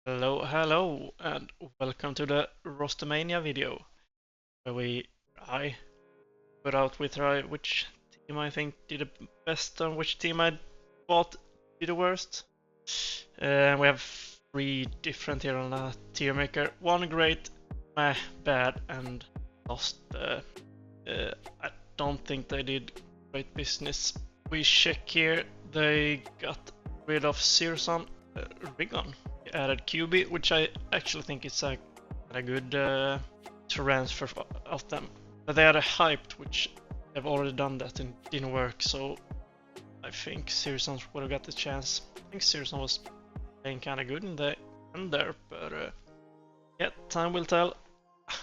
Hello, and welcome to the ROSTERMANIA video, where I put out which team I think did the best and which team I thought did the worst. We have three different here on the tier maker. One great, meh, bad, and lost. I don't think they did great business. We check here, they got rid of Searson, Rigon. Added QB, which I actually think is a good transfer of them. But they had a hyped, which they've already done that and didn't work, so I think Searson would have got the chance. I think Searson was playing kind of good in the end there, but yeah, time will tell.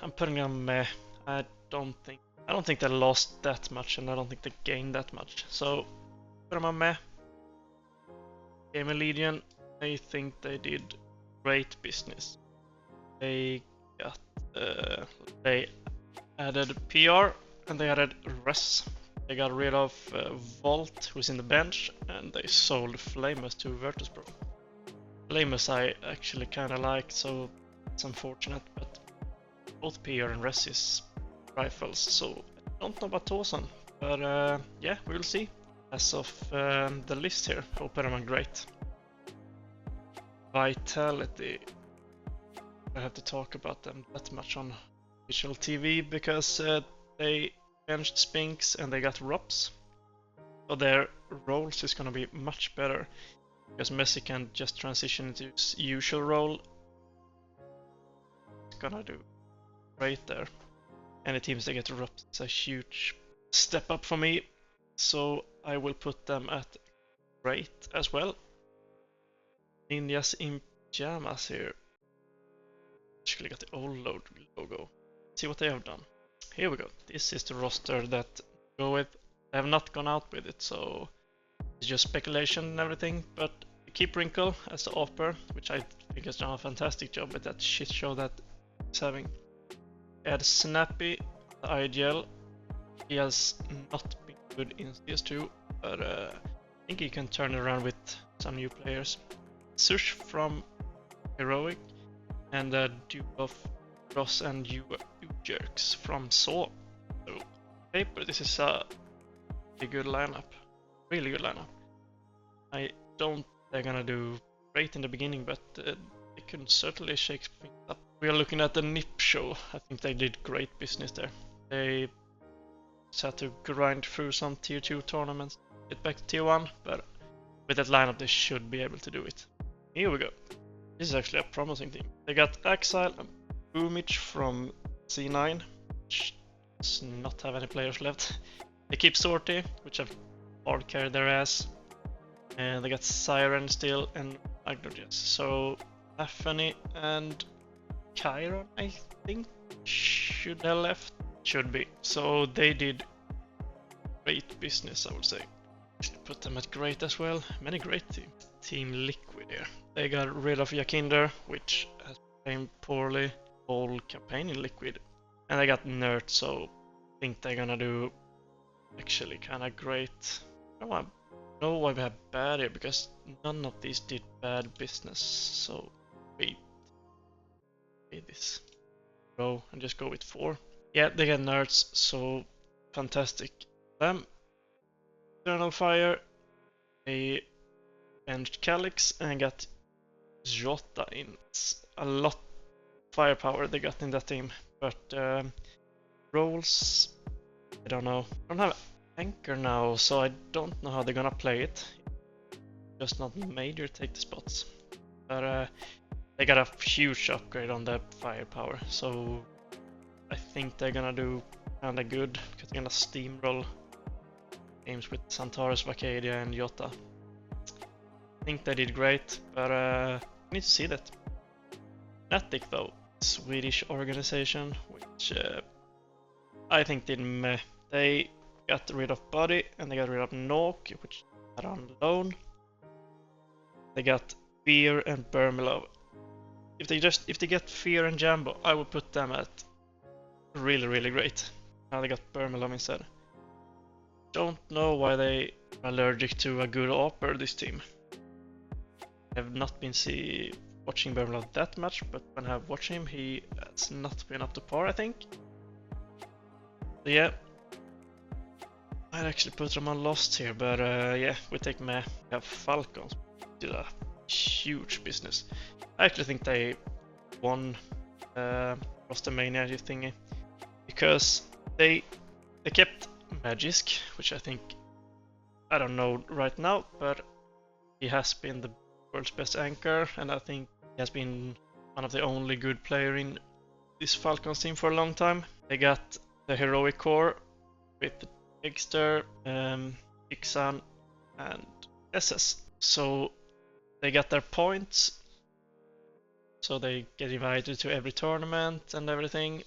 I'm putting them meh. I don't think they lost that much, and I don't think they gained that much. So put them on meh. Game Legion, I think they did great business. They got they added PR and they added Res. They got rid of Volt, who's in the bench, and they sold Flamus to Virtus.pro. Flamus I actually kind of like, so it's unfortunate, but both PR and Res is rifles, so I don't know about Tosan, but yeah, we'll see. As of the list here, hope I'm great. Vitality, I have to talk about them that much on official TV because they benched Spinks and they got Rops, so their roles is gonna be much better because Messi can just transition into his usual role. It's gonna do great there. Any teams that get Rops is a huge step up for me, so I will put them at great as well. Ninjas in Pajamas here. Actually got the old logo. See what they have done. Here we go. This is the roster that I go with. I have not gone out with it, so it's just speculation and everything. But we keep Wrinkle as the offer, which I think has done a fantastic job with that shit show that he's having. Add Snappy, the IGL. He has not been good in CS2, but I think he can turn it around with some new players. Sush from Heroic, and a duo of Ross and Jerks from Saw. So, paper, this is a really good lineup. Really good lineup. I don't think they're gonna do great in the beginning, but they can certainly shake things up. We are looking at the NIP show. I think they did great business there. They just had to grind through some tier 2 tournaments, get back to tier 1, but with that lineup they should be able to do it. Here we go. This is actually a promising team. They got Axile and Boomich from C9, which does not have any players left. They keep Sorty, which have hard carried their ass. And they got Siren still and Agnoges. So Aphany and Chiron, I think, should have left. Should be. So they did great business, I would say. Should put them at great as well. Many great teams. Team Liquid here. They got rid of Yakinder, which has played poorly whole campaign in Liquid. And they got Nerd, so I think they're gonna do actually kinda great. I don't know why we have bad here, because none of these did bad business. So wait this. Go and just go with 4. Yeah, they get Nerds, so fantastic. Them. Eternal Fire. They benched Calyx and got Jota in. It's a lot of firepower they got in that team, but roles, I don't know. I don't have Anchor now, so I don't know how they're gonna play it. Just not major take the spots, but they got a huge upgrade on the firepower, so I think they're gonna do kinda good because they're gonna steamroll games with Santaris, Vacadia and Jota. I think they did great, but I need to see that. Fnatic though, Swedish organization, which I think did meh. They got rid of Buddy and they got rid of Nok, which are on loan. They got Fear and Burmilov. If they get Fear and Jambo, I would put them at really great. Now they got Burmilov instead. Don't know why they are allergic to a good AWPer, this team. Have not been watching Bermlot that much, but when I have watched him, he has not been up to par, I think. So yeah, I'd actually put them on lost here, but yeah, we take meh. We have Falcons. Did a huge business. I actually think they won ROSTERMANIA thingy because they kept Magisk, which I think, I don't know right now, but he has been the world's best anchor, and I think he has been one of the only good player in this Falcons team for a long time. They got the heroic core with Dexter, Ixan, and SS. So they got their points, so they get invited to every tournament and everything.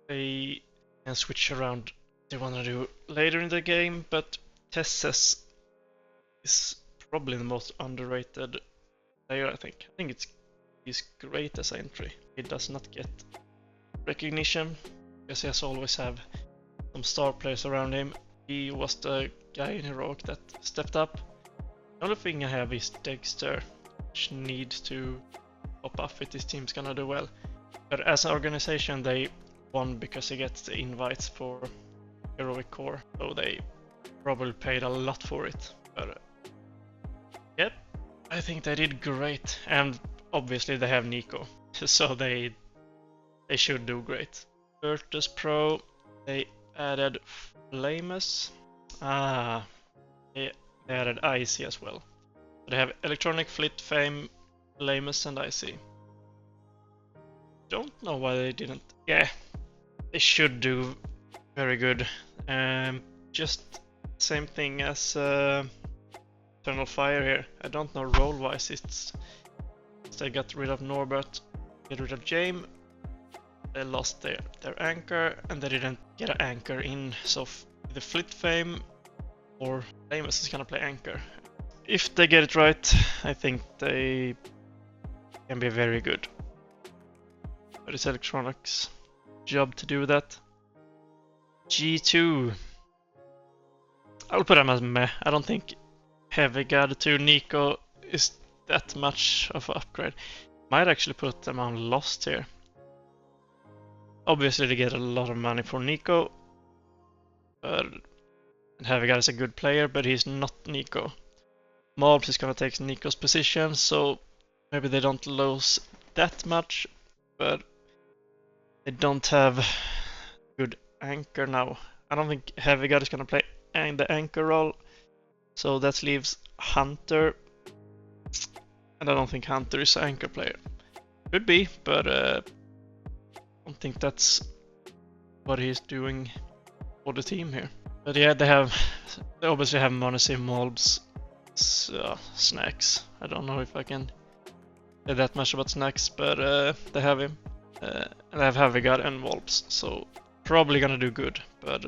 They can switch around what they want to do later in the game, but Tesses is probably the most underrated player, I think. I think he's great as an entry. He does not get recognition because he has always have some star players around him. He was the guy in Heroic that stepped up. The only thing I have is Dexter, which needs to pop off if this team's gonna do well. But as an organization, they won because they get the invites for Heroic Core, so they probably paid a lot for it. But yep, I think they did great, and obviously they have Nico, so they should do great. Virtus Pro, they added Flamus. They added IC as well. They have Electronic, Flit, Fame, Flamus, and IC. Don't know why they didn't. Yeah, they should do very good. Just same thing as Eternal Fire here. I don't know role-wise. It's they got rid of Norbert, get rid of James. They lost their anchor, and they didn't get an anchor in. So the Flit Fame or Flamus is gonna play anchor. If they get it right, I think they can be very good. But it's Electronics' job to do that. G2. I'll put them as meh. I don't think Heavy God to Nico is that much of an upgrade. Might actually put them on lost here. Obviously they get a lot of money for Nico. And Heavy God is a good player, but he's not Nico. Mobs is gonna take Nico's position, so maybe they don't lose that much, but they don't have good anchor now. I don't think Heavy God is gonna play the anchor role, so that leaves Hunter, and I don't think Hunter is an anchor player. Could be, but I don't think that's what he's doing for the team here. But yeah, they obviously have Monacy, Mobs, Snacks. I don't know if I can say that much about Snacks, but they have him. And they have Heavy God and Wolves, so probably gonna do good. But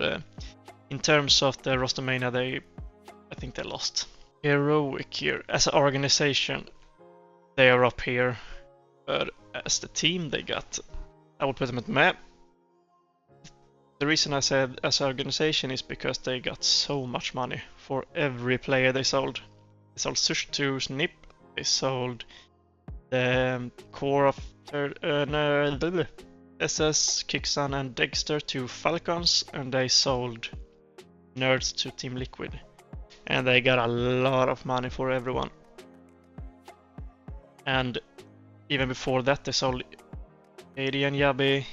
in terms of the ROSTERMANIA, I think they lost. Heroic here, as an organization, they are up here. But as the team they got, I would put them at meh. The reason I said as an organization is because they got so much money for every player they sold. They sold Sush to Snip, they sold the core of SS, Kixan and Dexter to Falcons, and they sold Nerds to Team Liquid. And they got a lot of money for everyone. And even before that they sold AD and Yabi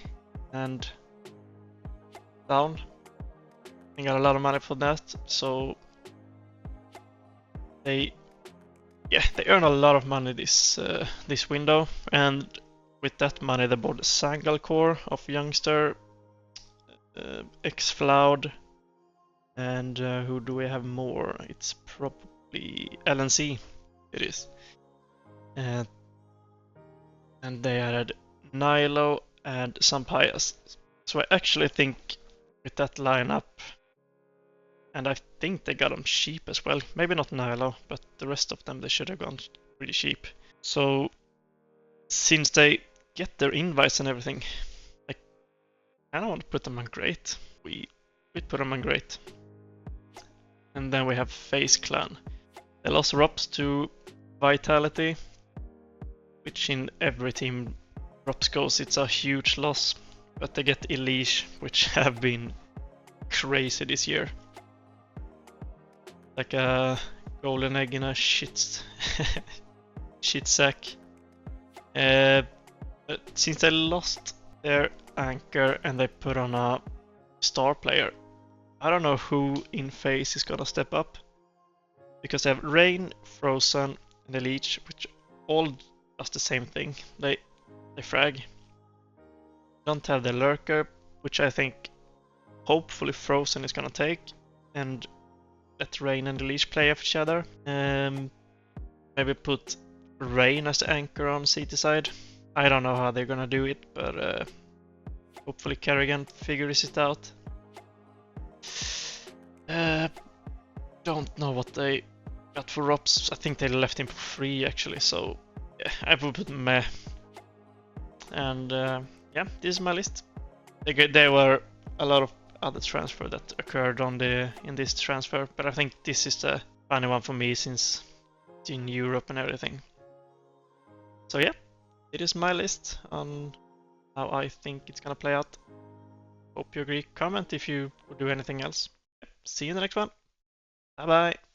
and Down. They got a lot of money for that, so they earn a lot of money this window, and with that money they bought the Sangal core of Youngster, X-Floud, and who do we have more? It's probably LNC. It is. And they added Nilo and Sampayas. So I actually think with that lineup, and I think they got them cheap as well. Maybe not Nilo, but the rest of them they should have gone pretty cheap. So since they get their invites and everything, I don't want to put them on great. We put them on great. And then we have FaZe Clan. They lost Rops to Vitality, which in every team drops goes, it's a huge loss. But they get Elise, which have been crazy this year. Like a golden egg in a shit sack. But since they lost their anchor and they put on a star player, I don't know who in FaZe is gonna step up. Because they have Rain, Frozen, and the Leech, which all does the same thing. They frag. Don't have the Lurker, which I think hopefully Frozen is gonna take, and let Rain and the Leech play off each other. Maybe put Rain as the anchor on CT side. I don't know how they're gonna do it, but hopefully Kerrigan figures it out. Don't know what they got for Rops. I think they left him for free actually, so yeah, I would put meh. And yeah, this is my list. There were a lot of other transfer that occurred in this transfer, but I think this is the funny one for me since it's in Europe and everything. So yeah, it is my list on how I think it's gonna play out. Hope you agree. Comment if you would do anything else. See you in the next one. Bye bye.